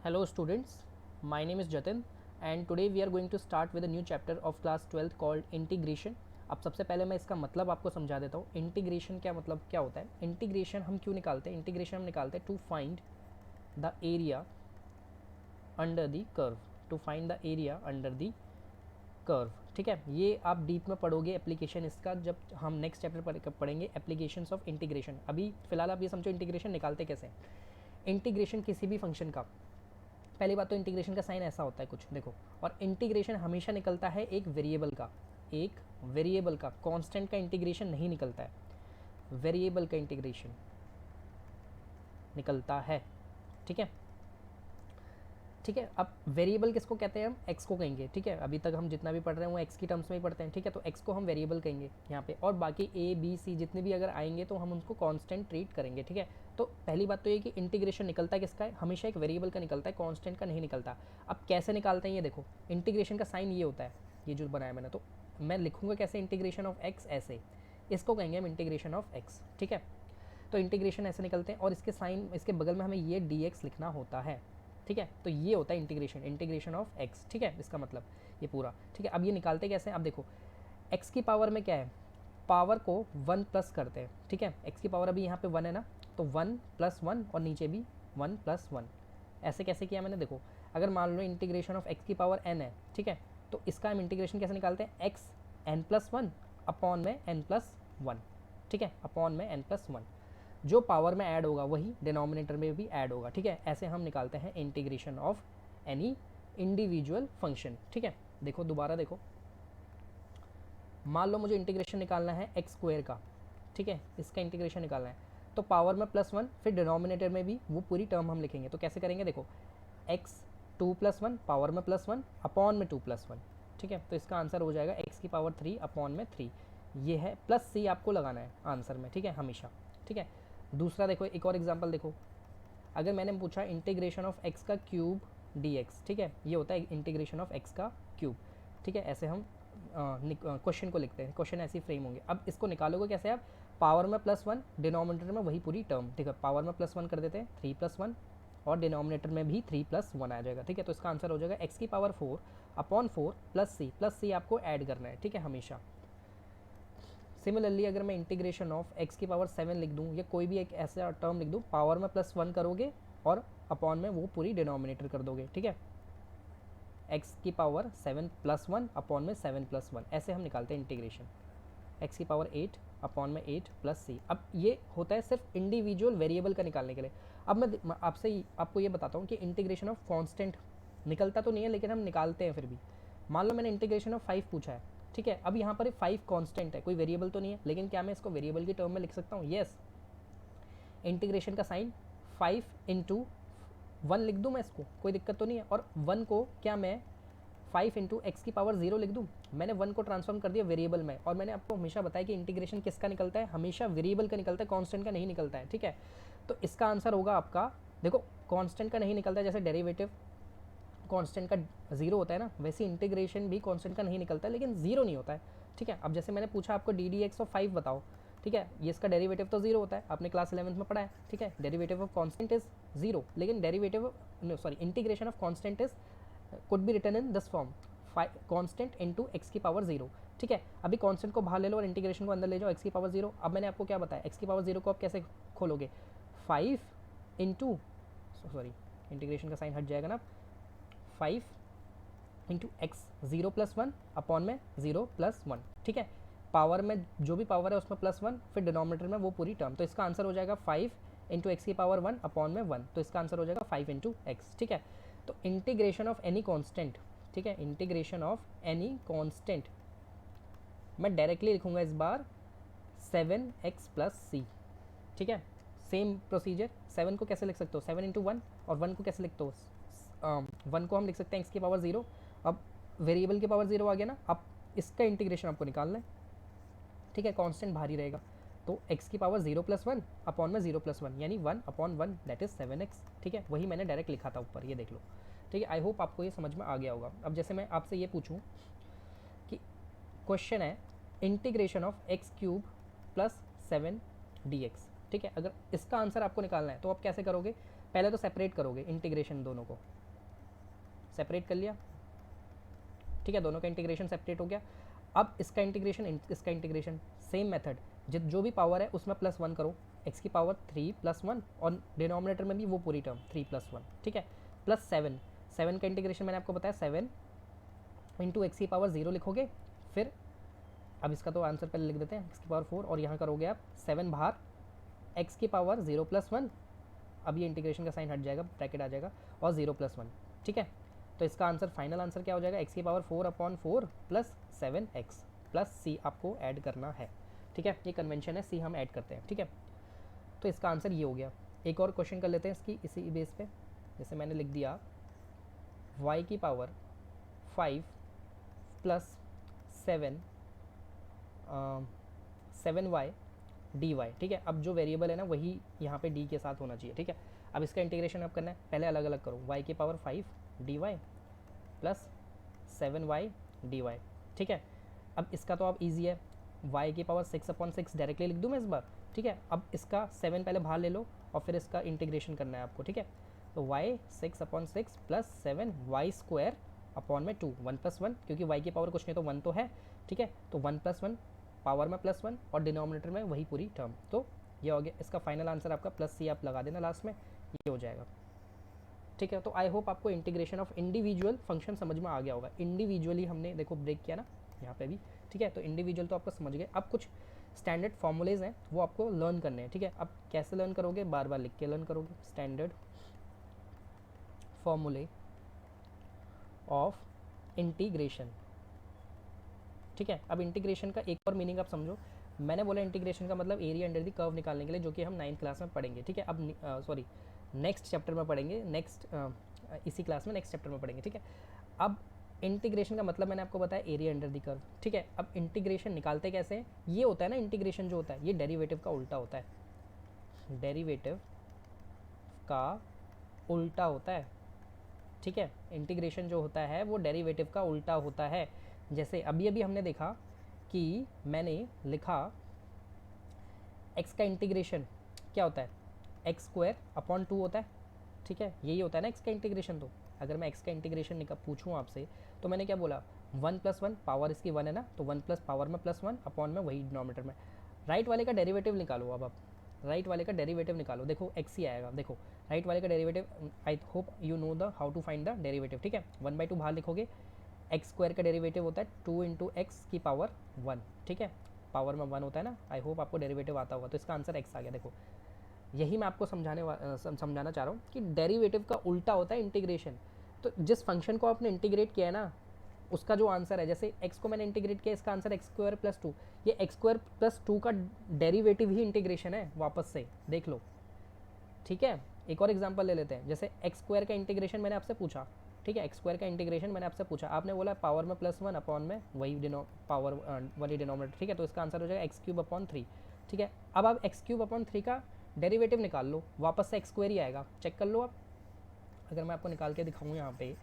Hello students, my name is Jatin and today we are going to start with a new chapter of class 12th called integration. अब सबसे पहले मैं इसका मतलब आपको समझा देता हूँ. इंटीग्रेशन क्या मतलब क्या होता है. इंटीग्रेशन हम क्यों निकालते हैं. इंटीग्रेशन हम निकालते हैं to find the area under the curve. To find the area under the curve. ठीक है, ये आप डीप में पढ़ोगे एप्लीकेशन इसका जब हम नेक्स्ट चैप्टर पढ़ेंगे एप्लीकेशंस ऑफ इंटीग्रेशन. अभी फिलहाल आप ये समझो इंटीग्रेशन निकालते कैसे हैं. इंटीग्रेशन किसी भी फंक्शन का, पहली बात तो इंटीग्रेशन का साइन ऐसा होता है कुछ देखो, और इंटीग्रेशन हमेशा निकलता है एक वेरिएबल का. एक वेरिएबल का, कांस्टेंट का इंटीग्रेशन नहीं निकलता है, वेरिएबल का इंटीग्रेशन निकलता है. ठीक है, ठीक है. अब वेरिएबल किसको कहते हैं, हम एक्स को कहेंगे. ठीक है, अभी तक हम जितना भी पढ़ रहे हैं वो एक्स की टर्म्स में ही पढ़ते हैं. ठीक है, तो एक्स को हम वेरिएबल कहेंगे यहाँ पे, और बाकी ए बी सी जितने भी अगर आएंगे तो हम उनको कांस्टेंट ट्रीट करेंगे. ठीक है, तो पहली बात तो ये कि इंटीग्रेशन निकलता है किसका है, हमेशा एक वेरिएबल का निकलता है, कांस्टेंट का नहीं निकलता. अब कैसे निकालते हैं ये देखो, इंटीग्रेशन का साइन ये होता है, ये जो बनाया मैंने, तो मैं लिखूंगा कैसे, इंटीग्रेशन ऑफ एक्स ऐसे, इसको कहेंगे हम इंटीग्रेशन ऑफ एक्स. ठीक है, तो इंटीग्रेशन ऐसे निकलते हैं और इसके साइन, इसके बगल में हमें ये डी एक्स लिखना होता है. ठीक है, तो ये होता है इंटीग्रेशन, इंटीग्रेशन ऑफ एक्स. ठीक है, इसका मतलब ये पूरा. ठीक है, अब ये निकालते कैसे हैं, अब देखो एक्स की पावर में क्या है, पावर को 1 प्लस करते हैं. ठीक है, एक्स की पावर अभी यहाँ पे 1 है ना, तो 1 प्लस 1 और नीचे भी 1 प्लस 1. ऐसे कैसे किया मैंने, देखो अगर मान लो इंटीग्रेशन ऑफ एक्स की पावर n है. ठीक है, तो इसका हम इंटीग्रेशन कैसे निकालते हैं, एक्स एन प्लस 1 अपॉन में n प्लस 1. ठीक है, अपॉन में n प्लस 1, जो पावर में ऐड होगा वही डिनोमिनेटर में भी ऐड होगा. ठीक है, ऐसे हम निकालते हैं integration of any individual function. ठीक है, देखो दोबारा देखो, मान लो मुझे इंटीग्रेशन निकालना है एक्स स्क्वायर का. ठीक है, इसका इंटीग्रेशन निकालना है, तो पावर में +1, फिर डिनोमिनेटर में भी वो पूरी टर्म हम लिखेंगे. तो कैसे करेंगे, देखो एक्स 2 + 1 पावर में +1 अपॉन में 2 + 1. ठीक है, तो इसका आंसर हो जाएगा एक्स की पावर 3 अपॉन में 3. ये है प्लस सी आपको लगाना है आंसर में. ठीक है, हमेशा. ठीक है, दूसरा देखो, एक और एग्जांपल देखो, अगर मैंने पूछा इंटीग्रेशन ऑफ एक्स का क्यूब डी एक्स. ठीक है, ये होता है इंटीग्रेशन ऑफ एक्स का क्यूब. ठीक है, ऐसे हम क्वेश्चन को लिखते हैं, क्वेश्चन ऐसे ही फ्रेम होंगे. अब इसको निकालोगे कैसे आप, पावर में +1, डिनोमिनेटर में वही पूरी टर्म. ठीक है, पावर में +1 कर देते हैं 3 + 1, और डिनोमिनेटर में भी 3 + 1 आ जाएगा. ठीक है, तो इसका आंसर हो जाएगा एक्स की पावर 4 अपॉन 4 प्लस सी आपको ऐड करना है. ठीक है, हमेशा. सिमिलरली अगर मैं इंटीग्रेशन ऑफ एक्स की पावर 7 लिख दूँ, या कोई भी एक ऐसा टर्म लिख दूँ, पावर में +1 करोगे और अपॉन में वो पूरी डिनोमिनेटर कर दोगे. ठीक है, एक्स की पावर 7 + 1 अपॉन में 7 + 1, ऐसे हम निकालते हैं इंटीग्रेशन. एक्स की पावर 8 अपॉन में 8 प्लस सी. अब ये होता है सिर्फ इंडिविजुअल वेरिएबल का निकालने के लिए. अब मैं आपसे आपको ये बताता हूँ कि इंटीग्रेशन ऑफ कांस्टेंट निकलता तो नहीं है, लेकिन हम निकालते हैं फिर भी. मान लो मैंने इंटीग्रेशन ऑफ 5 पूछा है. ठीक है, अब यहाँ पर 5 कांस्टेंट है, कोई वेरिएबल तो नहीं है, लेकिन क्या मैं इसको वेरिएबल की टर्म में लिख सकता हूँ, यस. इंटीग्रेशन का साइन 5 × 1 लिख दूँ मैं इसको, कोई दिक्कत तो नहीं है. और 1 को क्या मैं 5 × एक्स की पावर 0 लिख दूँ. मैंने 1 को ट्रांसफॉर्म कर दिया वेरिएबल में, और मैंने आपको हमेशा बताया कि इंटीग्रेशन किसका निकलता है, हमेशा वेरिएबल का निकलता है, कांस्टेंट का नहीं निकलता है. ठीक है, तो इसका आंसर होगा आपका, देखो कांस्टेंट का नहीं निकलता है, जैसे डेरिवेटिव कांस्टेंट का 0 होता है ना, वैसे इंटीग्रेशन भी कांस्टेंट का नहीं निकलता है, लेकिन 0 नहीं होता है. ठीक है, अब जैसे मैंने पूछा आपको डी डी एक्स ऑफ 5 बताओ. ठीक है, ये इसका डेरिवेटिव तो 0 होता है, आपने क्लास 11th में पढ़ा है. ठीक है, डेरिवेटिव ऑफ कांस्टेंट इज 0, लेकिन derivative integration of constant is could be written in this form, constant into x की पावर 0. ठीक है, अभी कांस्टेंट को बाहर ले लो और इंटीग्रेशन को अंदर ले जाओ, एक्स की पावर 0. अब मैंने आपको क्या बताया, एक्स की पावर 0 को आप कैसे खोलोगे, 5 इंटू, सॉरी इंटीग्रेशन का साइन हट जाएगा ना, 5 इंटू एक्स 0 + 1 अपॉन में 0 + 1. ठीक है, पावर में जो भी पावर है उसमें +1, फिर डिनोमिनेटर में वो पूरी टर्म. तो इसका आंसर हो जाएगा 5 इंटू एक्स की पावर 1 अपॉन में 1. तो इसका आंसर हो जाएगा 5 इंटू एक्स. ठीक है, तो इंटीग्रेशन ऑफ एनी कॉन्स्टेंट, ठीक है, इंटीग्रेशन ऑफ एनी कॉन्स्टेंट मैं डायरेक्टली लिखूंगा इस बार 7x + c. ठीक है, सेम प्रोसीजर. 7 को कैसे लिख सकते हो, 7 इंटू 1, और 1 को कैसे लिखते हो, 1 को हम लिख सकते हैं एक्स की पावर 0. अब वेरिएबल की पावर 0 आ गया ना, अब इसका इंटीग्रेशन आपको निकालना है. ठीक है, कांस्टेंट भारी रहेगा, तो एक्स की पावर 0 + 1 अपॉन में 0 + 1, यानी 1 अपॉन 1 दैट इज 7x. ठीक है, वही मैंने डायरेक्ट लिखा था ऊपर, ये देख लो. ठीक है, आई होप आपको ये समझ में आ गया होगा. अब जैसे मैं आपसे ये पूछूं कि क्वेश्चन है इंटीग्रेशन ऑफ x³ + 7 dx. ठीक है, अगर इसका आंसर आपको निकालना है तो आप कैसे करोगे, पहले तो सेपरेट करोगे इंटीग्रेशन, दोनों को सेपरेट कर लिया, ठीक है, दोनों का इंटीग्रेशन सेपरेट हो गया। अब इसका इंटीग्रेशन, इसका इंटीग्रेशन, सेम मेथड, जो भी पावर है उसमें +1 करो, x की पावर 3 + 1 और डिनोमिनेटर में भी वो पूरी टर्म 3 + 1, ठीक है, प्लस 7, 7 का इंटीग्रेशन मैंने आपको बताया 7 इंटू एक्स की पावर 0 लिखोगे, फिर अब इसका तो आंसर पहले लिख देते हैं, x की पावर 4 और यहाँ करोगे आप 7 बाहर, x की पावर 0 + 1, अब ये इंटीग्रेशन का साइन हट जाएगा, ब्रैकेट आ जाएगा, और 0 + 1, ठीक है। तो इसका आंसर, फाइनल आंसर क्या हो जाएगा, x की power 4/4 plus 7x plus c आपको ऐड करना है, ठीक है, ये कन्वेंशन है, c हम ऐड करते हैं, ठीक है। तो इसका आंसर ये हो गया। एक और क्वेश्चन कर लेते हैं इसकी, इसी बेस पे, जैसे मैंने लिख दिया y की पावर 5 प्लस 7y dy, ठीक है। अब जो वेरिएबल है ना वही यहाँ पे d के साथ होना चाहिए, ठीक है। अब इसका इंटीग्रेशन अब करना है, पहले अलग अलग करो, y की power 5 dy plus 7y dy, ठीक है। अब इसका तो अब ईजी है, y की पावर 6/6 डायरेक्टली लिख दूँ मैं इस बार, ठीक है। अब इसका 7 पहले बाहर ले लो और फिर इसका इंटीग्रेशन करना है आपको, ठीक है। तो y 6/6 प्लस 7y² अपॉन में 2, 1 + 1, क्योंकि y की पावर कुछ नहीं तो 1 तो है, ठीक है। तो 1 + 1, पावर में +1 और डिनोमिनेटर में वही पूरी टर्म, तो ये हो गया इसका फाइनल आंसर आपका, प्लस c आप लगा देना लास्ट में, ये हो जाएगा, ठीक है। तो आई होप आपको इंटीग्रेशन ऑफ इंडिविजुअल फंक्शन समझ में आ गया होगा। इंडिविजुअली हमने देखो ब्रेक किया ना यहाँ पे भी, ठीक है। तो इंडिविजुअल तो आपको समझ गए, अब कुछ स्टैंडर्ड फॉर्मूलेज हैं वो आपको लर्न करने हैं, ठीक है। अब कैसे लर्न करोगे, बार बार लिख के लर्न करोगे, स्टैंडर्ड फॉर्मूले ऑफ इंटीग्रेशन, ठीक है। अब इंटीग्रेशन का एक और मीनिंग आप समझो, मैंने बोला इंटीग्रेशन का मतलब एरिया अंडर द कर्व निकालने के लिए, जो कि हम 9th क्लास में पढ़ेंगे, ठीक है। अब सॉरी नेक्स्ट चैप्टर में पढ़ेंगे, इसी क्लास में नेक्स्ट चैप्टर में पढ़ेंगे, ठीक है। अब इंटीग्रेशन का मतलब मैंने आपको बताया एरिया अंडर द कर्व, ठीक है। अब इंटीग्रेशन निकालते कैसे हैं, ये होता है ना इंटीग्रेशन जो होता है, ये डेरिवेटिव का उल्टा होता है, डेरिवेटिव का उल्टा होता है, ठीक है। इंटीग्रेशन जो होता है वो डेरिवेटिव का उल्टा होता है। जैसे अभी अभी हमने देखा कि मैंने लिखा x का इंटीग्रेशन क्या होता है, x² 2 होता है, ठीक है, यही होता है ना x का इंटीग्रेशन। तो अगर मैं x का इंटीग्रेशन पूछूँ आपसे, तो मैंने क्या बोला, 1 + 1, पावर इसकी 1 है ना, तो 1 प्लस पावर में +1 अपॉन में वही डिनोमिनेटर में, राइट वाले का डेरिवेटिव निकालो। अब आप राइट वाले का डेरिवेटिव निकालो, देखो x ही आएगा, देखो राइट वाले का derivative, I hope you know the how to find the derivative, ठीक है। 1/2 बाहर लिखोगे, x² का डेरिवेटिव होता है 2 × x की पावर 1, ठीक है, पावर में 1 होता है ना, आई होप आपको डेरिवेटिव आता होगा, तो इसका आंसर x आ गया। देखो यही मैं आपको समझाना चाह रहा हूँ कि डेरिवेटिव का उल्टा होता है इंटीग्रेशन। तो जिस फंक्शन को आपने इंटीग्रेट किया है ना, उसका जो आंसर है, जैसे x को मैंने इंटीग्रेट किया, इसका आंसर x² + 2, ये x² + 2 का डेरिवेटिव ही इंटीग्रेशन है, वापस से देख लो, ठीक है। एक और एग्जांपल ले लेते हैं, जैसे x² का इंटीग्रेशन मैंने आपसे पूछा, ठीक है, x² का इंटीग्रेशन मैंने आपसे पूछा, आपने बोला पावर में +1 अपॉन में वही पावर वाली डिनोमिनेटर, ठीक है। तो इसका आंसर हो जाएगा x³ 3, ठीक है। अब आप x³ 3 का डेरिवेटिव निकाल लो, वापस से x² ही आएगा, चेक कर लो आप। अगर मैं आपको निकाल के दिखाऊँ यहाँ पे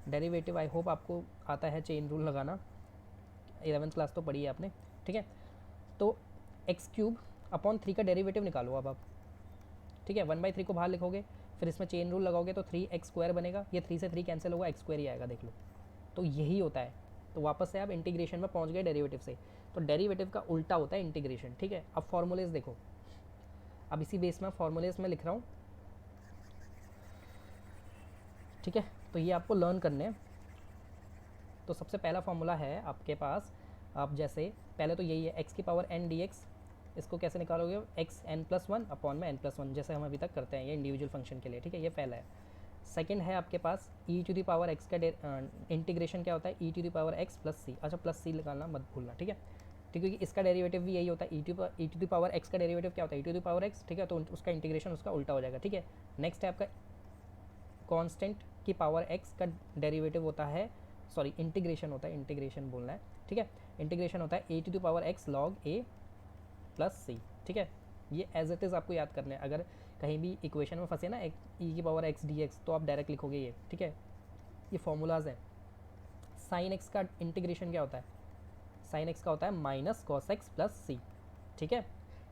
डेरिवेटिव, आई होप आपको आता है चेन रूल लगाना, 11th क्लास तो पढ़ी है आपने, ठीक है। तो x³ 3 का डेरिवेटिव निकालो अब आप, ठीक है। 1/3 को बाहर लिखोगे, फिर इसमें चेन रूल लगाओगे तो 3x² बनेगा, ये 3 से 3 कैंसिल होगा, x² ही आएगा, देख लो। तो यही होता है, तो वापस से आप इंटीग्रेशन में पहुंच गए डेरिवेटिव से, तो डेरिवेटिव का उल्टा होता है इंटीग्रेशन, ठीक है। अब फॉर्मूलेज देखो, अब इसी बेस में फॉर्मूलेज में लिख रहा हूँ, ठीक है। तो ये आपको लर्न करने हैं। तो सबसे पहला फॉर्मूला है आपके पास, आप जैसे पहले तो यही है, x की पावर n dx, इसको कैसे निकालोगे, xn+1 अपॉन में n+1, जैसे हम अभी तक करते हैं ये इंडिविजुअल फंक्शन के लिए, ठीक है, ये पहला है। सेकंड है आपके पास e⁻x का इंटीग्रेशन क्या होता है, e⁻x + c, अच्छा प्लस c निकालना मत भूलना, ठीक है, क्योंकि इसका डेरिवेटिव भी यही होता है, e⁻x का डेरिवेटिव क्या होता है, e⁻x, ठीक है। तो उसका इंटीग्रेशन उसका उल्टा हो जाएगा, ठीक है। नेक्स्ट है आपका कांस्टेंट की पावर x का डेरिवेटिव होता है, सॉरी इंटीग्रेशन होता है, इंटीग्रेशन बोलना है, ठीक है। इंटीग्रेशन होता है e⁻x log a + c, ठीक है। ये एज इट इज़ आपको याद करना है, अगर कहीं भी इक्वेशन में फंसे ना e⁻x dx, तो आप डायरेक्ट लिखोगे ये, ठीक है। ये फॉर्मूलाज हैं। साइन x का इंटीग्रेशन क्या होता है, साइन x का होता है -cos x + c, ठीक है,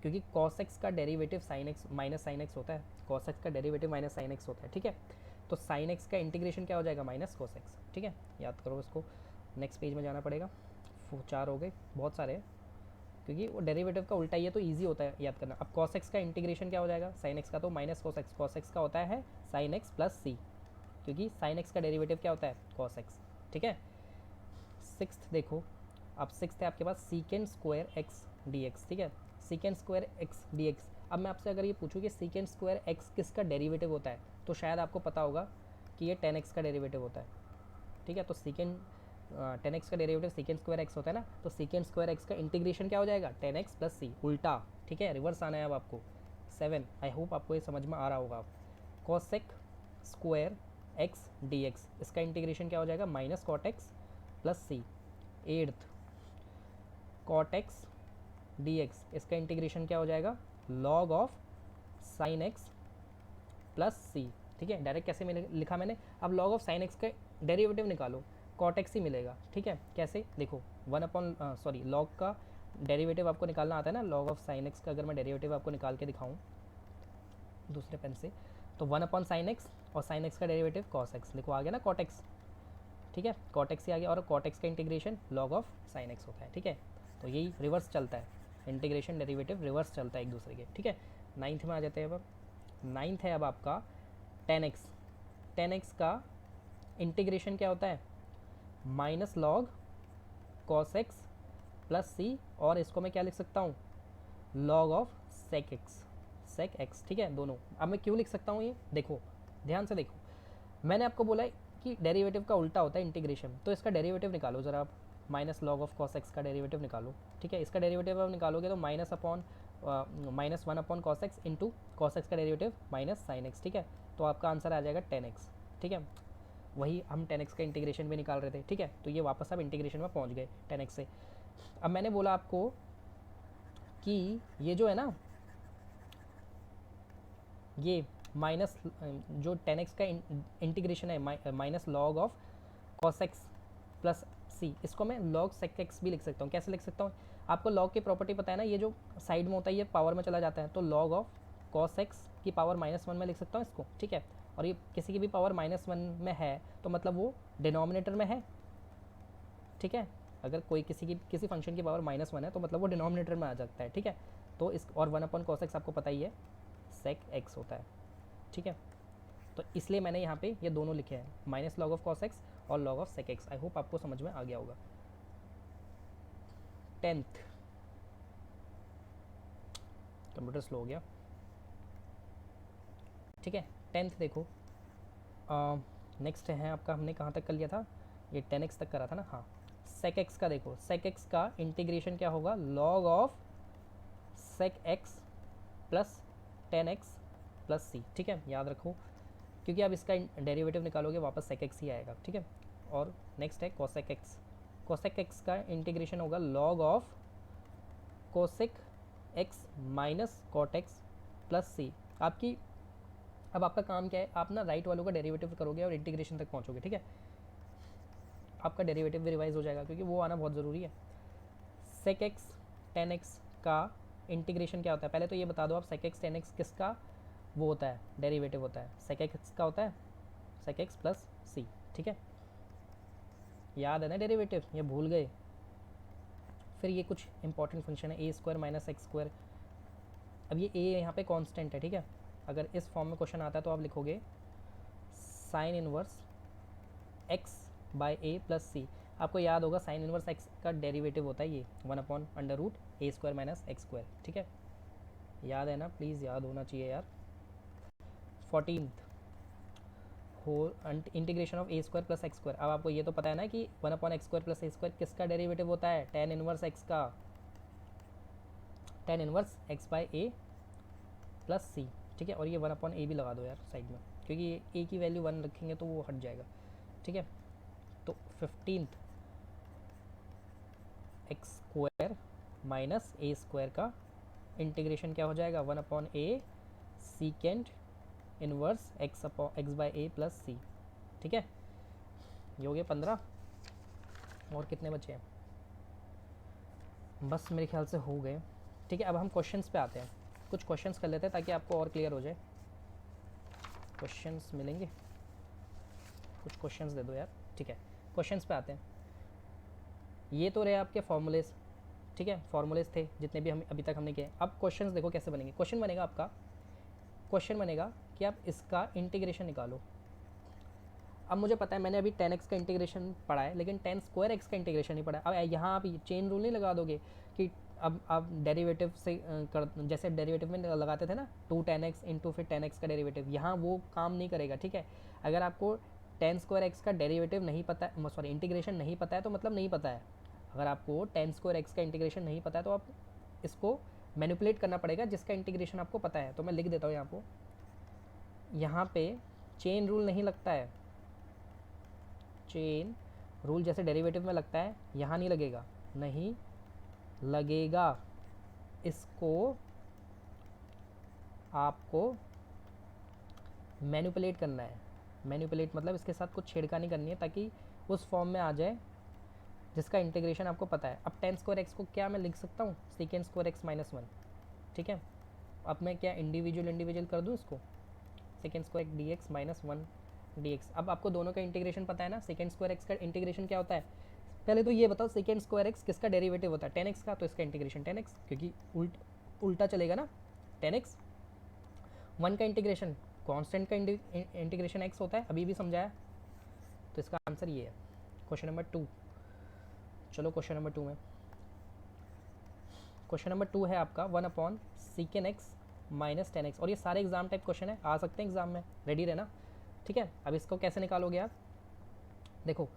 क्योंकि cos x का derivative sin x minus sine x होता है, cos x का डेरिवेटिव माइनस साइन एक्स होता है, ठीक है। तो sin x का इंटीग्रेशन क्या हो जाएगा, माइनस cos x, ठीक है। याद करो इसको, नेक्स्ट पेज में जाना पड़ेगा। 4 हो गए, बहुत सारे हैं, क्योंकि वो डेरिवेटिव का उल्टा ही है तो ईजी होता है याद करना। अब cos x का इंटीग्रेशन क्या हो जाएगा, sin x का तो माइनस cos x का होता है sin x प्लस c, क्योंकि sin x का डेरिवेटिव क्या होता है, cos x, ठीक है। सिक्स्थ देखो, अब सिक्स्थ है आपके पास secant square X D x, ठीक है, secant square X D X. अब मैं आपसे अगर ये पूछूँ कि सीकेंड स्क्वायर एक्स किसका डेरिवेटिव होता है, तो शायद आपको पता होगा कि ये 10x का डेरिवेटिव होता है, ठीक है। तो सीकेंड 10x का डेरिवेटिव सीकेंड स्क्वायर एक्स होता है ना, तो सीकेंड स्क्वायर एक्स का इंटीग्रेशन क्या हो जाएगा, 10x प्लस सी, उल्टा, ठीक है, रिवर्स आना है अब आपको। 7, आई होप आपको ये समझ में आ रहा होगा। Cosec square X D X, इसका इंटीग्रेशन क्या हो जाएगा, minus cot x plus C. 8th cot X D X, इसका इंटीग्रेशन क्या हो जाएगा, log of sine X plus सी, ठीक है। डायरेक्ट कैसे लिखा मैंने, अब लॉग ऑफ साइन एक्स का डेरिवेटिव निकालो, कॉट एक्स ही मिलेगा, ठीक है। कैसे, देखो 1 लॉग का डेरिवेटिव आपको निकालना आता है ना, लॉग ऑफ साइन एक्स का अगर मैं डेरिवेटिव आपको निकाल के दिखाऊं दूसरे पेन से, तो 1/sin x और sin x का डेरिवेटिव cos x, देखो आ गया ना cot x, ठीक है, cot x ही आ गया, और cot x का integration log of sin x होता है, ठीक है। तो यही रिवर्स चलता है, इंटीग्रेशन डेरिवेटिव रिवर्स चलता है एक दूसरे के, ठीक है। 9th में आ जाते हैं अब। 9th है अब आपका 10x। 10x का इंटीग्रेशन क्या होता है, minus log cos x plus C, और इसको मैं क्या लिख सकता हूँ, log ऑफ sec x, ठीक है, दोनों। अब मैं क्यों लिख सकता हूँ ये, देखो ध्यान से देखो, मैंने आपको बोला है कि डेरिवेटिव का उल्टा होता है इंटीग्रेशन, तो इसका डेरिवेटिव निकालो ज़रा आप, minus log of cos x का डेरिवेटिव निकालो, ठीक है। इसका डेरिवेटिव आप निकालोगे तो -1/cos x into cos x का डेरिवेटिव माइनस sin x, ठीक है। तो आपका आंसर आ जाएगा 10x, ठीक है। वही हम 10x का इंटीग्रेशन भी निकाल रहे थे, ठीक है। तो ये वापस आप इंटीग्रेशन में पहुँच गए 10x से। अब मैंने बोला आपको कि ये जो है ना, ये माइनस जो 10x का इंटीग्रेशन है minus log of cos x plus C, इसको मैं log sec x भी लिख सकता हूँ। कैसे लिख सकता हूँ, आपको log की प्रॉपर्टी पता है ना, ये जो साइड में होता है ये पावर में चला जाता है, तो log ऑफ cos x की पावर -1 में लिख सकता हूँ इसको, ठीक है। और ये किसी की भी पावर -1 में है तो मतलब वो डिनोमिनेटर में है, ठीक है। अगर कोई किसी फंक्शन की पावर -1 है तो मतलब वो डिनोमिनेटर में आ जाता है, ठीक है। तो इस और 1/cos x आपको पता ही है sec x होता है, ठीक है। तो इसलिए मैंने यहाँ पे ये दोनों लिखे हैं, minus log of cos x और log of sec x। I hope आपको समझ में आ गया होगा। 10th, कंप्यूटर स्लो हो गया, ठीक है। 10th देखो, नेक्स्ट है आपका, हमने कहाँ तक कर लिया था, ये 10x तक करा था ना, हाँ। sec x का देखो, sec x का इंटीग्रेशन क्या होगा, log of sec x plus 10x plus सी, ठीक है, याद रखो, क्योंकि आप इसका डेरिवेटिव निकालोगे वापस sec x ही आएगा, ठीक है। और नेक्स्ट है cosec x। cosec x का इंटीग्रेशन होगा log of cosec x minus cot x plus C. आपकी अब आपका काम क्या है, आप ना राइट वालों का डेरिवेटिव करोगे और इंटीग्रेशन तक पहुंचोगे, ठीक है। आपका डेरिवेटिव भी रिवाइज हो जाएगा क्योंकि वो आना बहुत ज़रूरी है। sec x 10x का इंटीग्रेशन क्या होता है, पहले तो ये बता दो आप, sec x 10x किसका वो होता है, डेरिवेटिव होता है, sec x का होता है sec x प्लस सी, ठीक है। याद है ना डेरिवेटिव, ये भूल गए। फिर ये कुछ इंपॉर्टेंट फंक्शन है, a² माइनस x²। अब ये a यहाँ पे कांस्टेंट है, ठीक है। अगर इस फॉर्म में क्वेश्चन आता है तो आप लिखोगे sine inverse x by a plus C. आपको याद होगा साइन इनवर्स x का डेरिवेटिव होता है ये 1/√a² माइनस x², ठीक है। याद है ना, प्लीज़ याद होना चाहिए यार। 14th integration of a² plus x²। अब आपको ये तो पता है ना कि 1/x² प्लस a² किसका डेरिवेटिव होता है, tan इनवर्स x का, tan inverse x by a plus सी, ठीक है। और ये 1/a भी लगा दो यार साइड में, क्योंकि a की वैल्यू 1 रखेंगे तो वो हट जाएगा, ठीक है। तो 15th x² माइनस a² का इंटीग्रेशन क्या हो जाएगा, 1/a secant inverse x by a plus सी, ठीक है। ये हो गए 15। और कितने बचे हैं, बस मेरे ख्याल से हो गए। ठीक है, अब हम क्वेश्चंस पे आते हैं, कुछ क्वेश्चंस कर लेते हैं ताकि आपको और क्लियर हो जाए। क्वेश्चंस मिलेंगे, कुछ क्वेश्चंस दे दो यार। ठीक है, क्वेश्चंस पे आते हैं। ये तो रहे आपके फॉर्मूलेस, ठीक है, फॉर्मूलेस थे जितने भी हम अभी तक हमने किए। अब क्वेश्चंस देखो कैसे बनेंगे। क्वेश्चन बनेगा आपका, क्वेश्चन बनेगा कि आप इसका इंटीग्रेशन निकालो। अब मुझे पता है मैंने अभी 10x का इंटीग्रेशन पढ़ा है, लेकिन 10 स्क्वायर एक्स का इंटीग्रेशन नहीं पढ़ा। अब यहाँ आप चेन रूल नहीं लगा दोगे कि अब आप डेरिवेटिव से कर, जैसे डेरिवेटिव में लगाते थे ना 2 10x इंटू फिर 10x का डेरिवेटिव, यहाँ वो काम नहीं करेगा। ठीक है, अगर आपको 10 स्क्वायर एक्स का डेरिवेटिव नहीं पता, सॉरी इंटीग्रेशन नहीं पता है तो मतलब नहीं पता है। अगर आपको 10 स्क्वायर एक्स का इंटीग्रेशन नहीं पता है तो आप इसको मैनिपुलेट करना पड़ेगा जिसका इंटीग्रेशन आपको पता है। तो मैं लिख देता हूँ यहाँ पे चेन रूल नहीं लगता है। चेन रूल जैसे डेरिवेटिव में लगता है यहाँ नहीं लगेगा, नहीं लगेगा। इसको आपको मैनिपुलेट करना है। मैनिपुलेट मतलब इसके साथ कुछ छेड़खानी करनी है ताकि उस फॉर्म में आ जाए जिसका इंटीग्रेशन आपको पता है। अब 10 स्क्वायर एक्स को क्या मैं लिख सकता हूँ, सेकेंड स्क्वायर एक्स माइनस 1। ठीक है, अब मैं क्या इंडिविजुअल कर दूँ इसको, second square D x minus 1 D X. अब आपको दोनों का इंटीग्रेशन पता है ना, सेकेंड स्क्वायर एक्स का इंटीग्रेशन क्या होता है। पहले तो ये बताओ सेकेंड स्क्वायर एक्स किसका डेरिवेटिव होता है, 10x का, तो इसका इंटीग्रेशन 10x, क्योंकि उल्टा चलेगा ना 10x। 1 का इंटीग्रेशन कांस्टेंट का इंटीग्रेशन x होता है, अभी भी समझाया। तो इसका आंसर ये है, क्वेश्चन नंबर 2। चलो क्वेश्चन नंबर 2 में, क्वेश्चन नंबर 2 है आपका 1/sec(x माइनस 10x), और ये सारे एग्जाम टाइप क्वेश्चन है, आ सकते हैं एग्जाम में, रेडी रहना। ठीक है, अब इसको कैसे निकालोगे आप, देखो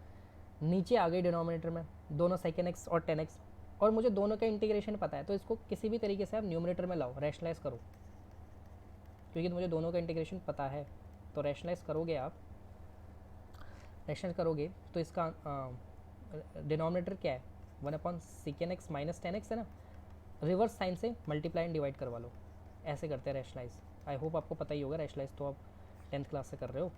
नीचे आ गई डिनोमिनेटर में दोनों सेकेंड एक्स और 10x, और मुझे दोनों का इंटीग्रेशन पता है, तो इसको किसी भी तरीके से आप न्यूमरेटर में लाओ, रैशनलाइज करो, क्योंकि मुझे दोनों का इंटीग्रेशन पता है। तो रैशनलाइज करोगे आप, रैशनलाइज करोगे तो इसका डिनोमिनेटर क्या है, 1/sec(x माइनस 10x है ना, रिवर्स साइन से मल्टीप्लाई एंड डिवाइड करवा लो, ऐसे करते हैं रैशनलाइज। आई होप आपको पता ही होगा रैशनलाइज, तो आप 10th क्लास से कर रहे हो।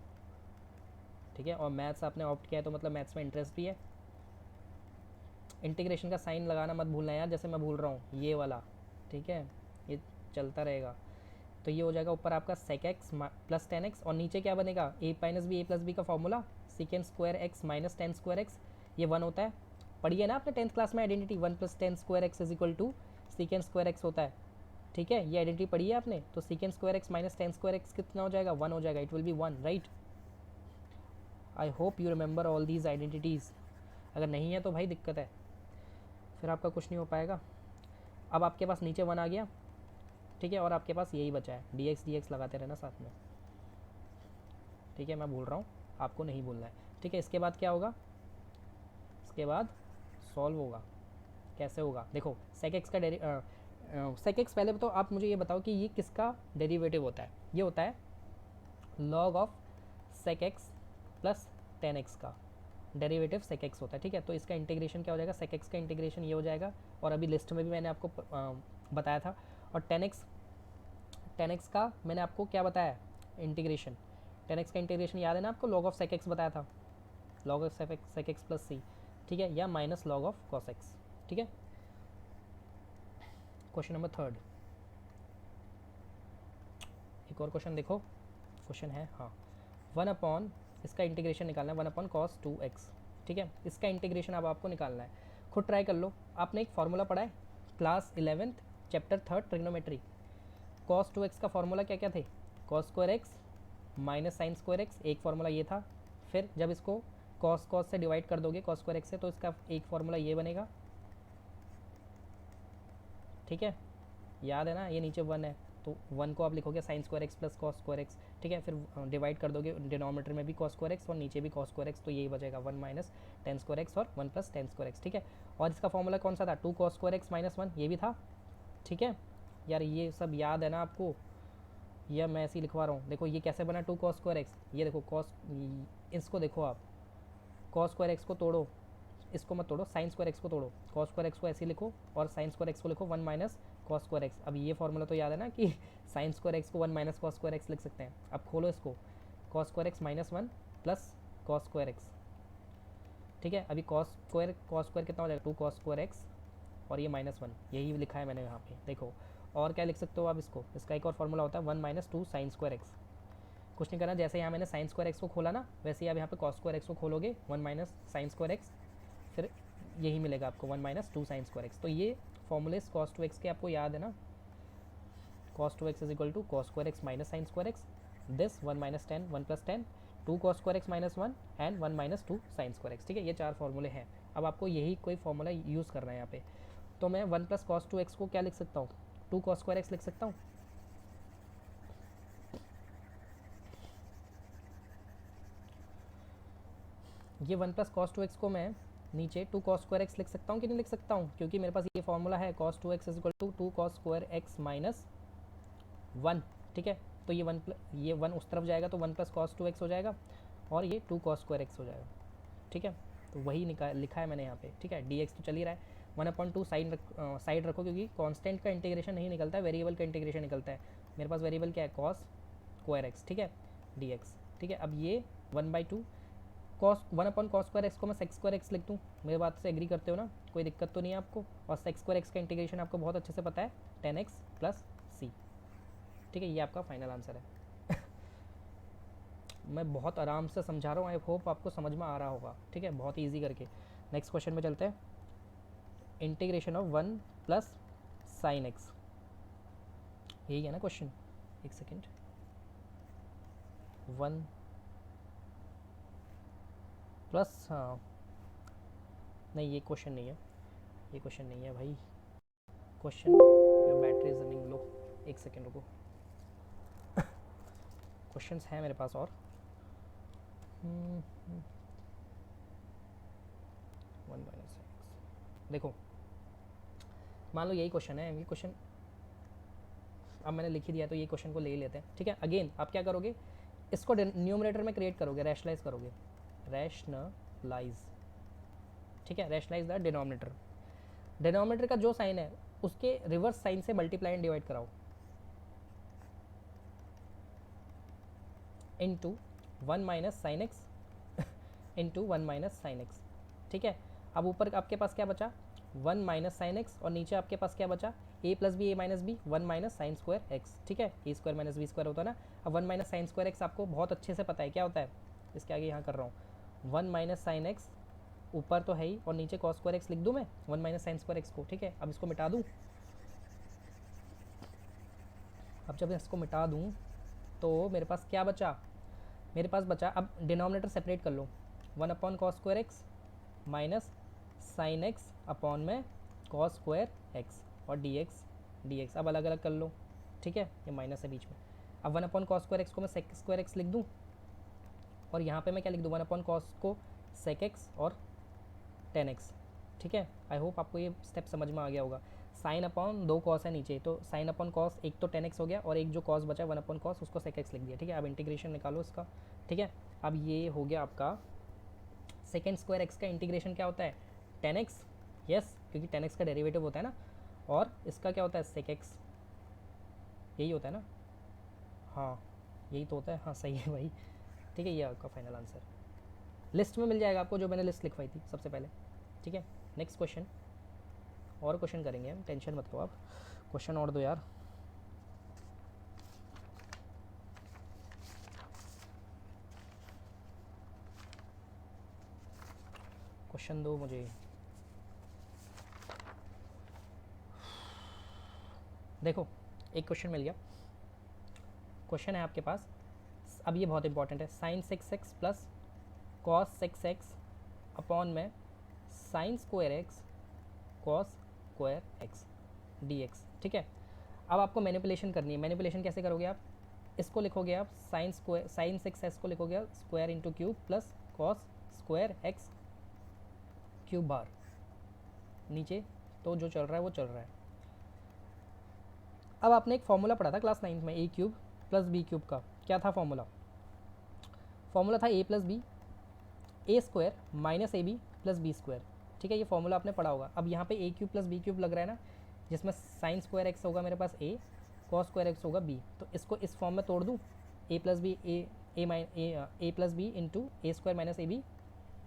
ठीक है, और मैथ्स आपने ऑप्ट किया है तो मतलब मैथ्स में इंटरेस्ट भी है। इंटीग्रेशन का साइन लगाना मत भूलना यार, जैसे मैं भूल रहा हूँ ये वाला। ठीक है, ये चलता रहेगा। तो ये हो जाएगा ऊपर आपका sec x प्लस 10x, और नीचे क्या बनेगा, a minus B A plus B का formula, secant square x minus 10 square X, ये 1 होता है। पढ़िए ना आपने 10th क्लास में identity, 1 + 10 square x is equal to second square x होता है। ठीक है, ये आइडेंटिटी पढ़ी है आपने। तो second square x minus 10 square x कितना हो जाएगा, 1 हो जाएगा, it will be 1, right. I hope you remember all these identities. अगर नहीं है तो भाई दिक्कत है, फिर आपका कुछ नहीं हो पाएगा। अब आपके पास नीचे 1 आ गया, ठीक है, और आपके पास यही बचा है, डी एक्स लगाते रहना साथ में। ठीक है, मैं भूल रहा हूँ, आपको नहीं भूलना है। ठीक है, इसके बाद क्या होगा, इसके बाद सॉल्व होगा। कैसे होगा, देखो sec x का sec x, पहले तो आप मुझे ये बताओ कि ये किसका डेरिवेटिव होता है। ये होता है log of sec x plus 10x का डेरिवेटिव sec x होता है। ठीक है, तो इसका इंटीग्रेशन क्या हो जाएगा, sec x का इंटीग्रेशन ये हो जाएगा, और अभी लिस्ट में भी मैंने आपको बताया था। और 10x का मैंने आपको क्या बताया, इंटीग्रेशन 10x का इंटीग्रेशन याद है ना आपको, log ऑफ sec x बताया था, log of sec x plus c, ठीक है, या minus log of cos x। ठीक है, क्वेश्चन नंबर 3, एक और क्वेश्चन देखो, क्वेश्चन है हाँ 1/, इसका इंटीग्रेशन निकालना है 1/cos 2x। ठीक है, इसका इंटीग्रेशन अब आपको निकालना है, खुद ट्राई कर लो। आपने एक फार्मूला पढ़ा है class 11th chapter 3 trigonometry, cos 2x का फार्मूला क्या क्या थे, cos square x minus sine square x, एक फार्मूला ये था। फिर जब इसको cos से डिवाइड कर दोगे cos स्क्वायर x से, तो इसका एक फार्मूला ये बनेगा। ठीक है, याद है ना, ये नीचे 1 है, तो 1 को आप लिखोगे sign square x plus cos square x. ठीक है, फिर डिवाइड कर दोगे डिनोमिनेटर में भी कॉस स्क्वायर एक्स और नीचे भी कॉस स्क्वायर एक्स, तो यही बचेगा 1 माइनस 10 स्क्वायर एक्स और 1 प्लस 10 स्क्वायर एक्स। ठीक है, और इसका फॉर्मूला कौन सा था, 2 कॉस स्क्वायर एक्स माइनस 1, ये भी था। ठीक है यार, ये सब याद है ना आपको, यह मैं ऐसे ही लिखवा रहा हूँ। देखो ये कैसे बना 2 कॉस स्क्वायर एक्स, ये देखो कॉस, इसको देखो आप, कॉस स्क्वायर एक्स को तोड़ो, इसको मत तोड़ो, साइन स्क्वायर एक्स को तोड़ो, कॉस स्क्वायर एक्स को ऐसे लिखो और साइन स्क्वायर एक्स को लिखो 1 माइनस कॉस स्क्वायर एक्स। अब ये फॉर्मूला तो याद है ना कि साइन स्क्वायर एक्स को 1 माइनस कॉस स्क्वायर एक्स लिख सकते हैं। अब खोलो इसको, cos square x minus 1 plus cos square x. ठीक है, अभी कॉस स्क्वायर कितना हो जाएगा, 2 कॉस स्क्वायर एक्स और ये -1, यही लिखा है मैंने यहाँ पे देखो। और क्या लिख सकते हो आप इसको, इसका एक और फॉर्मूला होता है 1 - 2 sin स्क्वायर एक्स। कुछ नहीं करना, जैसे यहाँ मैंने sin स्क्वायर एक्स को खोला ना, वैसे ही आप यहाँ पे cos स्क्वायर एक्स को खोलोगे 1 - sin स्क्वायर एक्स, फिर यही मिलेगा आपको 1 - 2 sin स्क्वायर एक्स। तो ये फॉर्मूले cos 2x के आपको याद है ना, cos 2x is equal to cos square x minus sine square x, this 1 - 10 1 + 10 2 cos square x -1 and 1 - 2 sin square x. ठीक है, ये 4 फॉर्मूले हैं। अब आपको यही कोई फॉर्मूला यूज़ करना है यहाँ पे। तो मैं 1 + cos 2x को क्या लिख सकता हूँ, 2 cos स्क्वायर एक्स लिख सकता हूँ। ये 1 + cos 2x को मैं नीचे 2 cos स्क्वायर एक्स लिख सकता हूँ कि नहीं लिख सकता हूँ, क्योंकि मेरे पास ये फॉर्मूला है cos 2x is equal to 2 cos square x -1। ठीक है, तो ये 1 उस तरफ जाएगा तो 1 + cos 2x हो जाएगा और ये 2 cos स्क्वायर एक्स हो जाएगा। ठीक है, तो वही लिखा है मैंने यहाँ पे। ठीक है, dx तो चल ही रहा है, 1/2 साइड रखो, क्योंकि कांस्टेंट का इंटीग्रेशन नहीं निकलता है, वेरिएबल का इंटीग्रेशन निकलता है। मेरे पास वेरिएबल क्या है, cos स्क्वायर एक्स। ठीक है, dx। ठीक है, अब ये 1/2 cos 1/cos स्क्वायर एक्स को मैं sec स्क्वायर एक्स लिख दूँ। मेरे बात से एग्री करते हो ना, कोई दिक्कत तो नहीं है आपको। और sec स्क्वायर एक्स का इंटीग्रेशन आपको बहुत अच्छे से पता है, 10x + c। ठीक है, ये आपका फाइनल आंसर है। मैं बहुत आराम से समझा रहा हूँ, आई होप आपको समझ में आ रहा होगा। ठीक है, बहुत ईजी करके। नेक्स्ट क्वेश्चन में चलते हैं। इंटीग्रेशन ऑफ 1 + sin x, यही है ना क्वेश्चन। एक सेकेंड, 1 प्लस, हाँ नहीं, ये क्वेश्चन नहीं है, ये क्वेश्चन नहीं है भाई। Question, your battery is running low. एक सेकेंड रुको, क्वेश्चंस हैं मेरे पास और। 1 - x, देखो मान लो यही क्वेश्चन है, ये क्वेश्चन अब मैंने लिख ही दिया तो ये क्वेश्चन को ले लेते हैं। ठीक है, अगेन आप क्या करोगे, इसको न्यूमरेटर में क्रिएट करोगे, रैशनलाइज करोगे, रैशनलाइज। ठीक है, रैशनलाइज द डिनोमिनेटर। डिनोमिनेटर का जो साइन है उसके रिवर्स साइन से मल्टीप्लाई एंड डिवाइड कराओ, into 1 - sin x into 1 - sin x। ठीक है, अब ऊपर आपके पास क्या बचा, 1 - sin x, और नीचे आपके पास क्या बचा, a + b a - b 1 - sin square x. ठीक है, a स्क्वायर - b स्क्वायर होता है ना। अब 1 - sin स्क्वायर एक्स आपको बहुत अच्छे से पता है क्या होता है, इसके आगे यहाँ कर रहा हूँ 1 - sin x, ऊपर तो है ही, और नीचे cos स्क्वायर एक्स लिख दूँ मैं 1 - sin स्क्वायर एक्स को। ठीक है, अब इसको मिटा दूँ। अब जब इसको मिटा दूँ तो मेरे पास क्या बचा, मेरे पास बचा, अब डिनोमिनेटर सेपरेट कर लो, 1/cos square x minus sine x upon में cos स्क्वायर एक्स, और dx अब अलग अलग कर लो। ठीक है, ये माइनस है बीच में। अब 1/cos स्क्वायर एक्स को मैं sec स्क्वायर एक्स लिख दूँ, और यहाँ पे मैं क्या लिख दूँ, 1/cos को sec एक्स और 10x। ठीक है, आई होप आपको ये स्टेप समझ में आ गया होगा। साइन अपॉन 2 कॉस है नीचे, तो साइन अपॉन कॉस एक तो 10x हो गया, और एक जो कॉस बचा 1/cos उसको sec x लिख दिया। ठीक है, अब इंटीग्रेशन निकालो इसका। ठीक है, अब ये हो गया आपका सेकेंड स्क्वायर एक्स का इंटीग्रेशन क्या होता है, 10x। यस, क्योंकि 10x का डेरिवेटिव होता है ना, और इसका क्या होता है sec x, यही होता है ना। हाँ यही तो होता है, हाँ सही है भाई। ठीक है, ये आपका फाइनल आंसर लिस्ट में मिल जाएगा आपको, जो मैंने लिस्ट लिखवाई थी सबसे पहले। ठीक है, नेक्स्ट क्वेश्चन, और क्वेश्चन करेंगे हम, टेंशन मत लो आप, क्वेश्चन और दो यार। क्वेश्चन दो मुझे। देखो एक क्वेश्चन मिल गया, क्वेश्चन है आपके पास, अब ये बहुत इंपॉर्टेंट है, sine 6x plus cos 6x upon में sine square x cos square x dx। ठीक है, अब आपको मैनिपुलेशन करनी है। मैनिपुलेशन कैसे करोगे आप, इसको लिखोगे आप साइन 6x को लिखोगे आप square into cube plus cos square x cube बार, नीचे तो जो चल रहा है वो चल रहा है। अब आपने एक फॉर्मूला पढ़ा था क्लास 9 में, a³ + b³ का, क्या था फॉर्मूला, फॉर्मूला था a + b a² - ab + b square. ठीक है, ये फॉर्मूला आपने पढ़ा होगा। अब यहाँ पे a³ + b³ लग रहा है ना, जिसमें साइन स्क्वायर एक्स होगा मेरे पास a, कॉस स्क्वायर एक्स होगा b, तो इसको इस फॉर्म में तोड़ दूँ, a + b a + b into a² - ab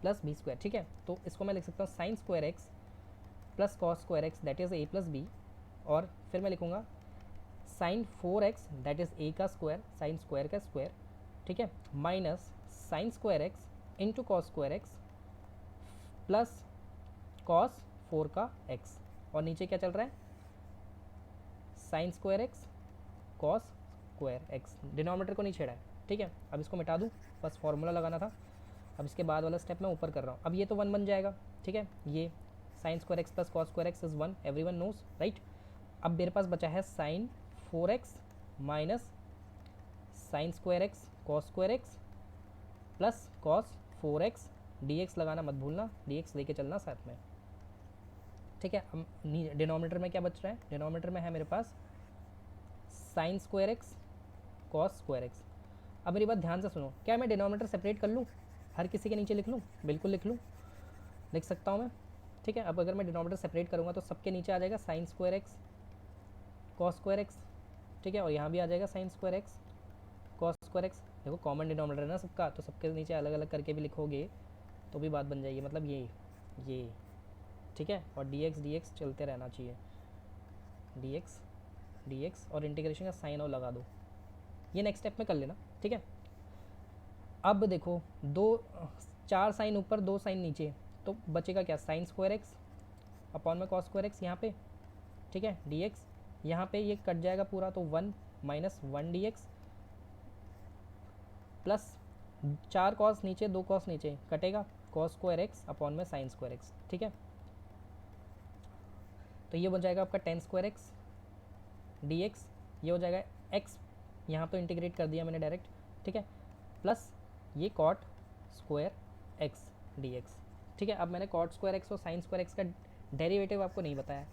+ b square. ठीक है, तो इसको मैं लिख सकता हूँ sine square x plus cos square x that is a plus b, और फिर मैं लिखूँगा साइन 4x दैट इज़ ए का स्क्वायर, साइन स्क्वायर का स्क्वायर, ठीक है, minus sine square x into cos square x plus cos 4 का x, और नीचे क्या चल रहा है, sign square x cos square x, denominator को नहीं छेड़ा है, ठीक है। अब इसको मिटा दूँ, बस फॉर्मूला लगाना था। अब इसके बाद वाला स्टेप मैं ऊपर कर रहा हूँ। अब ये तो 1 बन जाएगा, ठीक है, ये sine square x plus cos square x is 1, everyone knows right. अब मेरे पास बचा है sine 4x minus sine square x cos square x plus cos 4x, dx लगाना मत भूलना, dx लेके चलना साथ में, ठीक है। अब डिनोमिनेटर में क्या बच रहा है, डिनोमिनेटर में है मेरे पास sine square x cos square x. अब मेरी बात ध्यान से सुनो, क्या मैं डिनोमिनेटर सेपरेट कर लूँ, हर किसी के नीचे लिख लूँ, बिल्कुल लिख लूँ, लिख सकता हूँ मैं, ठीक है। अब अगर मैं डिनोमिनेटर सेपरेट करूँगा तो सबके नीचे आ जाएगा sign square x cos square x, ठीक है, और यहाँ भी आ जाएगा sign square x cos square x. देखो कॉमन डिनोमिनेटर है ना सबका, तो सबके नीचे अलग अलग करके भी लिखोगे तो भी बात बन जाएगी, मतलब ये ठीक है, और dx चलते रहना चाहिए, dx और इंटीग्रेशन का साइन और लगा दो, ये नेक्स्ट स्टेप में कर लेना, ठीक है। अब देखो 4 साइन ऊपर 2 साइन नीचे, तो बचेगा क्या, साइन स्क्वायर एक्स अपॉन में कॉस स्क्वायर एक्स यहाँ पे, ठीक है, dx यहाँ पे ये कट जाएगा पूरा, तो 1 माइनस 1 dx प्लस 4 कॉस नीचे 2 कॉस नीचे कटेगा, कॉस स्क्वायर एक्स अपॉन में साइन स्क्वायर एक्स, ठीक है। तो ये बन जाएगा आपका टेन स्क्वायर एक्स dx, ये हो जाएगा x, यहाँ तो इंटीग्रेट कर दिया मैंने डायरेक्ट, ठीक है, प्लस ये कॉट स्क्वायर एक्स dx, ठीक है। अब मैंने कॉट स्क्वायर एक्स और साइन स्क्वायर एक्स का डेरिवेटिव आपको नहीं बताया,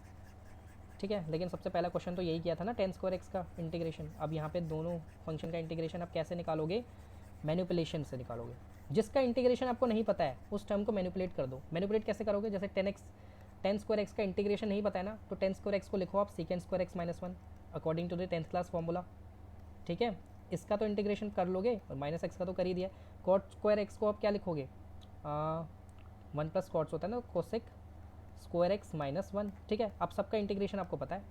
ठीक है, लेकिन सबसे पहला क्वेश्चन तो यही किया था ना, टेन स्क्वायर एक्स का इंटीग्रेशन। अब यहाँ पे दोनों फंक्शन का इंटीग्रेशन आप कैसे निकालोगे, मैनिपुलेशन से निकालोगे। जिसका इंटीग्रेशन आपको नहीं पता है उस टर्म को मैनिपुलेट कर दो। मैनिपुलेट कैसे करोगे, जैसे टेन स्क्वायर एक्स का इंटीग्रेशन नहीं पता है ना, तो टेन स्क्वायर एक्स को लिखो आप second square x minus 1 according to the 10th class formula, ठीक है। इसका तो इंटीग्रेशन कर लोगे और माइनस एक्स का तो कर ही दिया। कॉट स्क्वायर एक्स को आप क्या लिखोगे, 1 प्लस कॉट्स होता है ना, कोसेक स्क्वायर एक्स माइनस 1, ठीक है। अब सबका इंटीग्रेशन आपको पता है,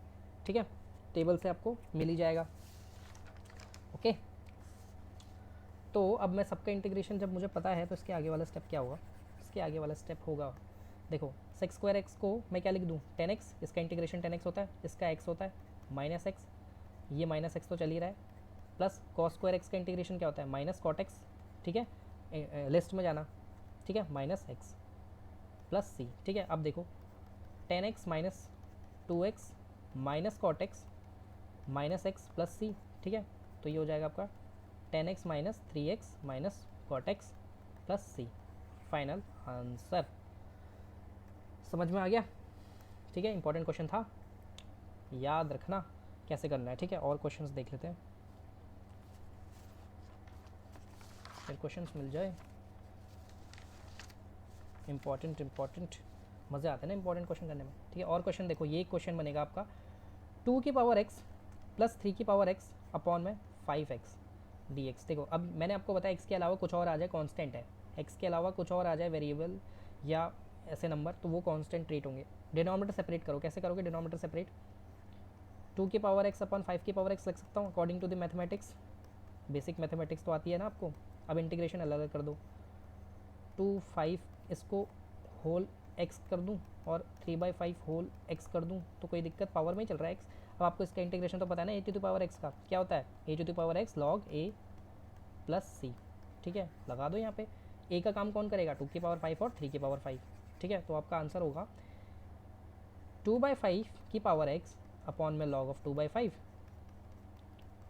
ठीक है, टेबल से आपको मिल ही जाएगा, ओके। तो अब मैं सबका इंटीग्रेशन जब मुझे पता है तो इसके आगे वाला स्टेप क्या होगा, इसके आगे वाला स्टेप होगा, देखो सेक्स स्क्वायर एक्स को मैं क्या लिख दूँ, 10x, इसका इंटीग्रेशन 10x होता है, इसका x होता है माइनस एक्स, ये माइनस एक्स तो चल ही रहा है, प्लस कॉस स्क्वायर एक्स का इंटीग्रेशन क्या होता है, माइनस कॉट एक्स, ठीक है, लिस्ट में जाना, ठीक है, माइनस एक्स प्लस सी, ठीक है। अब देखो 10x minus 2x minus cot x minus x plus सी, ठीक है, तो ये हो जाएगा आपका 10x minus 3x minus cot x plus c, final answer. समझ में आ गया, ठीक है, इंपॉर्टेंट क्वेश्चन था, याद रखना कैसे करना है, ठीक है। और क्वेश्चंस देख लेते हैं, फिर क्वेश्चंस मिल जाए, इंपॉर्टेंट मज़े आते हैं ना इंपॉर्टेंट क्वेश्चन करने में, ठीक है। और क्वेश्चन देखो, ये क्वेश्चन बनेगा आपका 2 की पावर x प्लस 3 की पावर x अपॉन में 5x dx। देखो अब मैंने आपको बताया x के अलावा कुछ और आ जाए कांस्टेंट है, x के अलावा कुछ और आ जाए वेरिएबल या ऐसे नंबर, तो वो कांस्टेंट ट्रीट होंगे। डिनोमिनेटर सेपरेट करो, कैसे करोगे डिनोमिनेटर सेपरेट, 2 की पावर x अपॉन 5 की पावर x लिख सकता हूँ according to the mathematics, basic mathematics तो आती है ना आपको। अब इंटीग्रेशन अलग अलग कर दो, 2 5 इसको होल x कर दूँ और 3/5 होल x कर दूँ, तो कोई दिक्कत, पावर में ही चल रहा है x। अब आपको इसका इंटीग्रेशन तो पता है ना, a to the power x का क्या होता है, a to the power x log a plus c, ठीक है, लगा दो यहाँ पे। a का काम कौन करेगा, 2 की पावर 5 और 3 की पावर 5, ठीक है। तो आपका आंसर होगा 2/5 की पावर x अपॉन में log ऑफ 2/5,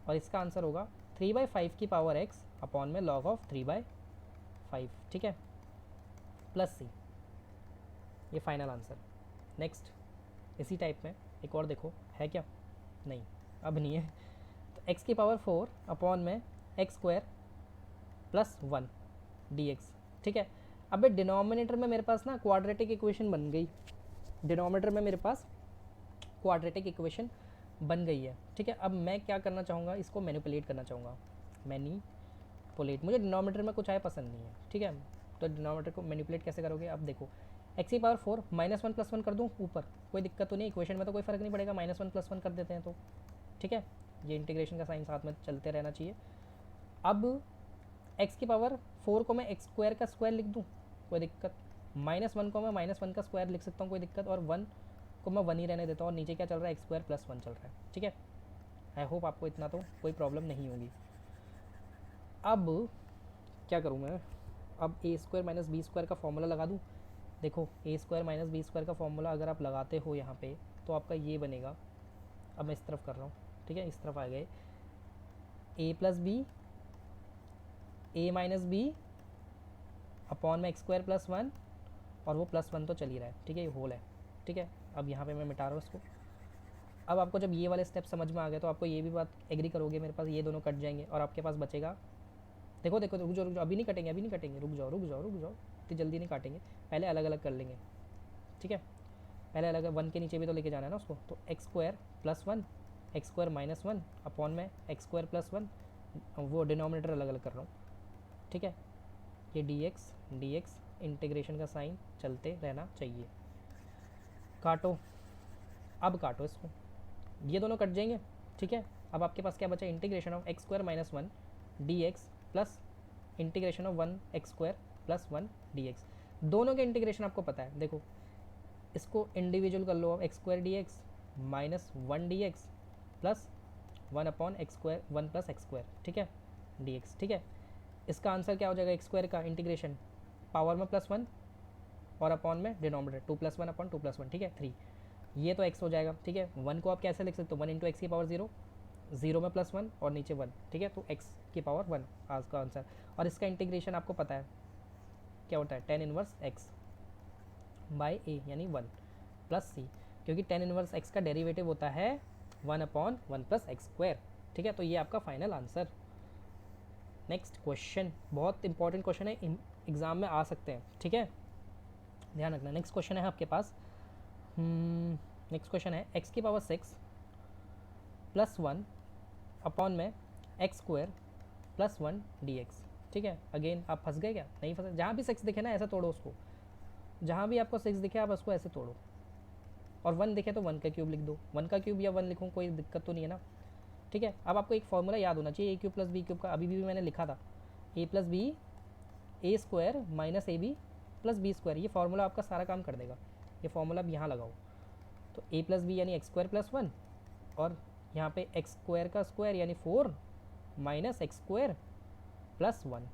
और इसका आंसर होगा 3/5 की पावर x अपॉन में log ऑफ 3/5, ठीक है, प्लस c, ये फाइनल आंसर। नेक्स्ट इसी टाइप में एक और देखो, है क्या, नहीं अब नहीं है, तो x की पावर 4 अपॉन में x स्क्वायर प्लस 1 dx, ठीक है। अब डिनोमिनेटर में मेरे पास ना क्वाड्रेटिक इक्वेशन बन गई, डिनोमिनेटर में मेरे पास क्वाड्रेटिक इक्वेशन बन गई है, ठीक है। अब मैं क्या करना चाहूँगा, इसको मैनिपुलेट करना चाहूँगा, मैनिपुलेट, मुझे डिनोमिनेटर में कुछ आए पसंद नहीं है, ठीक है। तो डिनोमिनेटर को मैनिपुलेट कैसे करोगे, अब देखो एक्स की power 4 minus one plus one कर दूँ ऊपर, कोई दिक्कत तो नहीं, इक्वेशन में तो कोई फ़र्क नहीं पड़ेगा, माइनस वन प्लस वन कर देते हैं तो ठीक है। ये इंटीग्रेशन का साइन साथ में चलते रहना चाहिए। अब एक्स की पावर 4 को मैं एक्स स्क्वायर का स्क्वायर लिख दूँ, कोई दिक्कत, माइनस वन को मैं माइनस वन का स्क्वायर लिख सकता हूँ, कोई दिक्कत, और वन को मैं वन ही रहने देता हूँ, और नीचे क्या चल रहा है, एक्स स्क्वायर प्लस वन चल रहा है, ठीक है। आई होप आपको इतना तो कोई प्रॉब्लम नहीं होगी। अब क्या करूँ मैं, अब ए स्क्वायर माइनस बी स्क्वायर का फॉर्मूला लगा दूँ। देखो ए स्क्वायर माइनस बी स्क्वायर का फॉर्मूला अगर आप लगाते हो यहाँ पे तो आपका ये बनेगा, अब मैं इस तरफ कर रहा हूँ, ठीक है, इस तरफ आ गए, ए प्लस बी, ए माइनस बी अपॉन में एक्स स्क्वायर प्लस वन, और वो प्लस वन तो चल ही रहा है, ठीक है, ये होल है, ठीक है। अब यहाँ पे मैं मिटा रहा हूँ इसको। अब आपको जब ये वाले स्टेप समझ में आ गए तो आपको ये भी बात एग्री करोगे, मेरे पास ये दोनों कट जाएंगे और आपके पास बचेगा, देखो देखो, रुक जाओ, अभी नहीं कटेंगे, अभी नहीं कटेंगे, रुक जाओ रुक जाओ रुक जाओ, इतनी जल्दी नहीं काटेंगे, पहले अलग अलग कर लेंगे, ठीक है। पहले अलग वन के नीचे भी तो लेके जाना है ना उसको, तो x square plus one, x square minus one upon में एक्स स्क्वायर प्लस वन, वो डिनोमिनेटर अलग अलग कर रहा हूँ, ठीक है। ये डी एक्स इंटीग्रेशन का साइन चलते रहना चाहिए। काटो, अब काटो इसको, ये दोनों कट जाएंगे, ठीक है। अब आपके पास क्या बचा, integration of x square minus one d x plus integration of one x square plus one d x. दोनों के इंटीग्रेशन आपको पता है, देखो इसको इंडिविजुअल कर लो, अब x square D x minus one d x plus one upon x square one plus x square, ठीक है, डी एक्स, ठीक है। इसका आंसर क्या हो जाएगा, एक्स स्क्वायर का इंटीग्रेशन पावर में प्लस वन और अपॉन में denominator two plus one upon two plus one, ठीक है, थ्री, ये तो एक्स हो जाएगा, ठीक है। वन को आप कैसे लिख सकते हो, वन इंटू एक्स की पावर जीरो, जीरो में प्लस वन और नीचे वन, ठीक है, तो एक्स की पावर वन आज का आंसर। और इसका इंटीग्रेशन आपको पता है क्या होता है, टेन इनवर्स एक्स बाई ए यानी वन प्लस सी, क्योंकि टेन इनवर्स एक्स का डेरिवेटिव होता है one upon one plus x square, ठीक है। तो ये आपका फाइनल आंसर। नेक्स्ट क्वेश्चन बहुत इंपॉर्टेंट क्वेश्चन है, एग्जाम में आ सकते हैं, ठीक है, ध्यान रखना। नेक्स्ट क्वेश्चन है आपके पास, नेक्स्ट क्वेश्चन है एक्स की power six plus one upon में x square plus one d x, ठीक है। अगेन आप फंस गए क्या, नहीं फंसे, जहाँ भी सिक्स दिखे ना ऐसे तोड़ो उसको, जहाँ भी आपको सिक्स दिखे आप उसको ऐसे तोड़ो, और वन दिखे तो वन का क्यूब लिख दो, वन का क्यूब या वन लिखूँ कोई दिक्कत तो नहीं है ना, ठीक है। अब आपको एक फॉर्मूला याद होना चाहिए, a cube plus b cube का, अभी भी मैंने लिखा था, a plus b a square minus a b plus b square, ये फार्मूला आपका सारा काम कर देगा, ये फार्मूला अब यहाँ लगाओ, तो ए प्लस बी यानी एक्स स्क्वायर प्लस वन, और यहाँ पे एक्स स्क्वायर का स्क्वायर यानी four minus x square plus one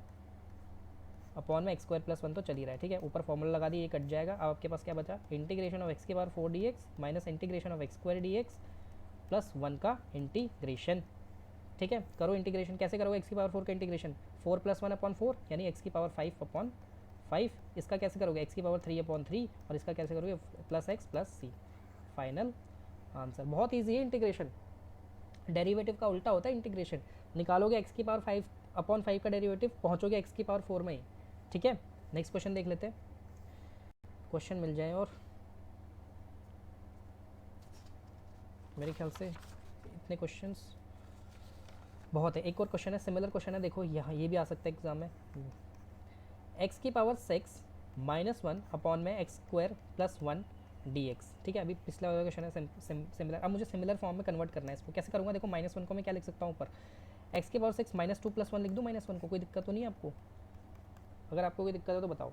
upon में एक्स स्क्वायर प्लस वन तो चल ही रहा है, ठीक है। ऊपर फॉर्मूला लगा दिए, ये कट जाएगा। अब आपके पास क्या बचा, इंटीग्रेशन ऑफ एक्स की power four D x minus integration of x square D x plus one का इंटीग्रेशन, ठीक है। करो इंटीग्रेशन, कैसे करोगे एक्स की पावर फोर का integration, four plus one upon four यानी एक्स की पावर फाइव अपॉन फाइव, इसका कैसे करोगे एक्स की पावर थ्री अपॉन थ्री, और इसका कैसे करोगे plus x plus c, final answer. बहुत ईजी है इंटीग्रेशन, डेरिवेटिव का उल्टा होता है इंटीग्रेशन, निकालोगे एक्स की पावर फाइव अपॉन फाइव का डेरिवेटिव, पहुँचोगे एक्स की पावर फोर में ही, ठीक है। नेक्स्ट क्वेश्चन देख लेते हैं, क्वेश्चन मिल जाए, और मेरे ख्याल से इतने क्वेश्चंस बहुत है। एक और क्वेश्चन है, सिमिलर क्वेश्चन है, देखो यहाँ ये भी आ सकता है एग्जाम में, एक्स की power six minus one upon में x square plus one d x, ठीक है। अभी पिछला वाला क्वेश्चन है सिमिलर, अब मुझे सिमिलर फॉर्म में कन्वर्ट करना है इसको, कैसे करूँगा, देखो माइनस वन को मैं क्या लिख सकता हूँ ऊपर, एक्स की power six minus two plus one लिख दूँ माइनस वन को, कोई दिक्कत तो नहीं है आपको, अगर आपको कोई दिक्कत है तो बताओ।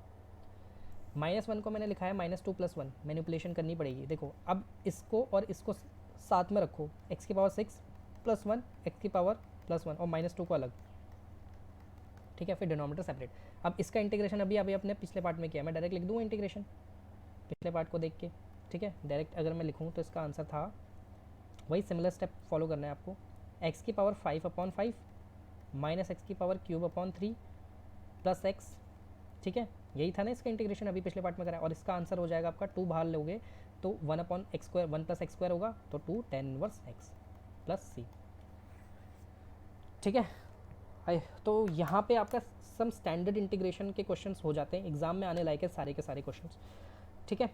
माइनस वन को मैंने लिखा है minus two plus one, manipulation करनी पड़ेगी, देखो अब इसको और इसको साथ में रखो, एक्स की power six plus one x की पावर प्लस वन और माइनस टू को अलग, ठीक है, फिर डिनोमिनेटर सेपरेट। अब इसका इंटीग्रेशन अभी अभी अपने पिछले पार्ट में किया, मैं डायरेक्ट लिख दूँ इंटीग्रेशन पिछले पार्ट को देख के, ठीक है। डायरेक्ट अगर मैं लिखूँ तो इसका आंसर था, वही सिमिलर स्टेप फॉलो करना है आपको, एक्स की power five upon five minus x की power cube upon three plus x, ठीक है, यही था ना इसका इंटीग्रेशन अभी पिछले पार्ट में करा, और इसका आंसर हो जाएगा आपका, टू बाहर लोगे तो one upon x square, one plus x square होगा तो two tan inverse x plus सी, ठीक है। तो यहाँ पे आपका सम स्टैंडर्ड इंटीग्रेशन के क्वेश्चंस हो जाते हैं, एग्जाम में आने लायक है सारे के सारे क्वेश्चंस, ठीक है,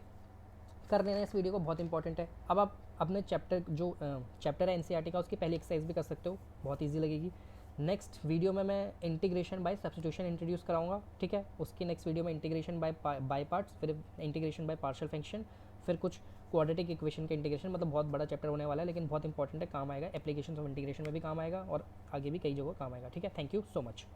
कर लेना इस वीडियो को, बहुत इंपॉर्टेंट है। अब आप अपने चैप्टर जो चैप्टर है एनसीईआरटी का, उसकी पहली एक्सरसाइज भी कर सकते हो, बहुत ईजी लगेगी। नेक्स्ट वीडियो में मैं इंटीग्रेशन बाय सब्स्टिट्यूशन इंट्रोड्यूस कराऊंगा, ठीक है। उसकी नेक्स्ट वीडियो में इंटीग्रेशन बाय पार्ट्स, फिर इंटीग्रेशन बाय पार्शियल फंक्शन, फिर कुछ क्वाड्रेटिक इक्वेशन के इंटीग्रेशन। मतलब बहुत बड़ा चैप्टर होने वाला है, लेकिन बहुत इंपॉर्टेंट है, काम आएगा, एप्लीकेशन ऑफ इंटीग्रेशन में भी काम आएगा और आगे भी कई जगह काम आएगा, ठीक है। Thank you so much.